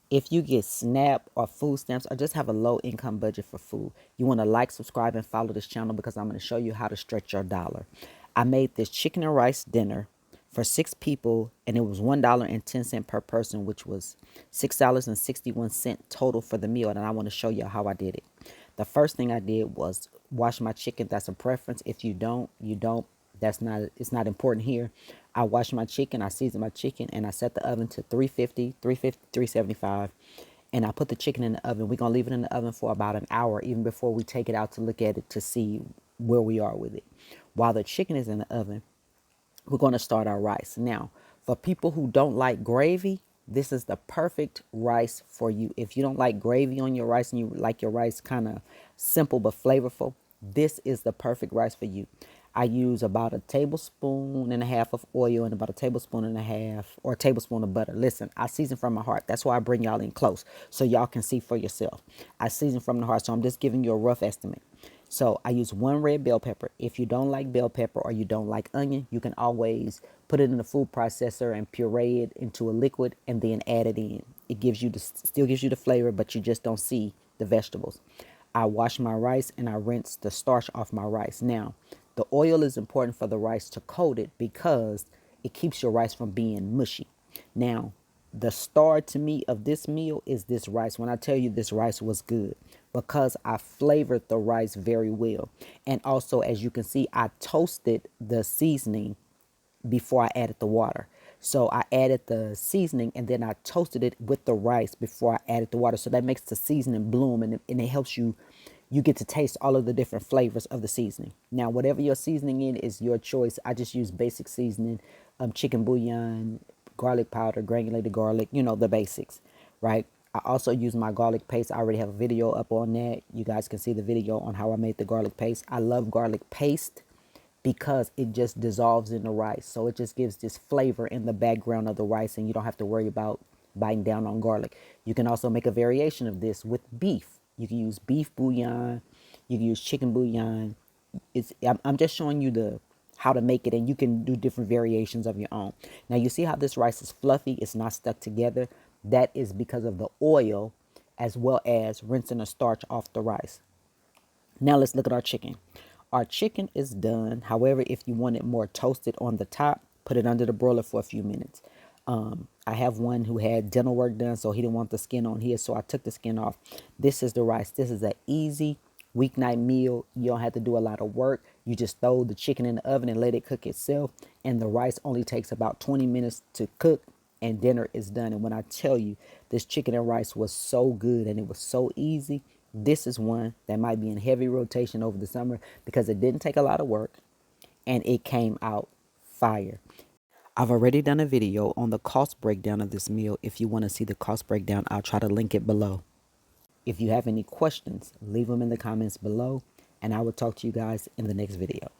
If you get SNAP or food stamps or just have a low income budget for food, you want to like, subscribe, and follow this channel because I'm going to show you how to stretch your dollar. I made this chicken and rice dinner for 6 people, and it was $1.10 per person, which was $6.61 total for the meal. And I want to show you how I did it. The first thing I did was wash my chicken. That's a preference. If you don't, you don't. That's not, it's not important here. I wash my chicken, I season my chicken, and I set the oven to 375. And I put the chicken in the oven. We're going to leave it in the oven for about an hour, even before we take it out to look at it to see where we are with it. While the chicken is in the oven, we're going to start our rice. Now, for people who don't like gravy, this is the perfect rice for you. If you don't like gravy on your rice and you like your rice kind of simple but flavorful, this is the perfect rice for you. I use about a tablespoon and a half of oil and about a tablespoon and a half or a tablespoon of butter. Listen, I season from my heart. That's why I bring y'all in close so y'all can see for yourself. I season from the heart, so I'm just giving you a rough estimate. So I use 1 red bell pepper. If you don't like bell pepper or you don't like onion, you can always put it in the food processor and puree it into a liquid and then add it in. It gives you still gives you the flavor, but you just don't see the vegetables. I wash my rice and I rinse the starch off my rice. Now, the oil is important for the rice to coat it because it keeps your rice from being mushy. Now, the star to me of this meal is this rice. When I tell you this rice was good, because I flavored the rice very well. And also, as you can see, I toasted the seasoning before I added the water. So I added the seasoning and then I toasted it with the rice before I added the water. So that makes the seasoning bloom, and it helps you get to taste all of the different flavors of the seasoning. Now, whatever your seasoning in is your choice. I just use basic seasoning, chicken bouillon, garlic powder, granulated garlic, the basics, right? I also use my garlic paste. I already have a video up on that. You guys can see the video on how I made the garlic paste. I love garlic paste because it just dissolves in the rice. So it just gives this flavor in the background of the rice, and you don't have to worry about biting down on garlic. You can also make a variation of this with beef. You can use beef bouillon. You can use chicken bouillon. I'm just showing you the how to make it, and you can do different variations of your own. Now you see how this rice is fluffy. It's not stuck together. That is because of the oil as well as rinsing the starch off the rice. Now let's look at our chicken. Our chicken is done. However, if you want it more toasted on the top, put it under the broiler for a few minutes. I have one who had dental work done, so he didn't want the skin on his, so I took the skin off. This is the rice. This is an easy weeknight meal. You don't have to do a lot of work. You just throw the chicken in the oven and let it cook itself. And the rice only takes about 20 minutes to cook, and dinner is done. And when I tell you, this chicken and rice was so good and it was so easy, this is one that might be in heavy rotation over the summer because it didn't take a lot of work and it came out fire. I've already done a video on the cost breakdown of this meal. If you want to see the cost breakdown, I'll try to link it below. If you have any questions, leave them in the comments below, and I will talk to you guys in the next video.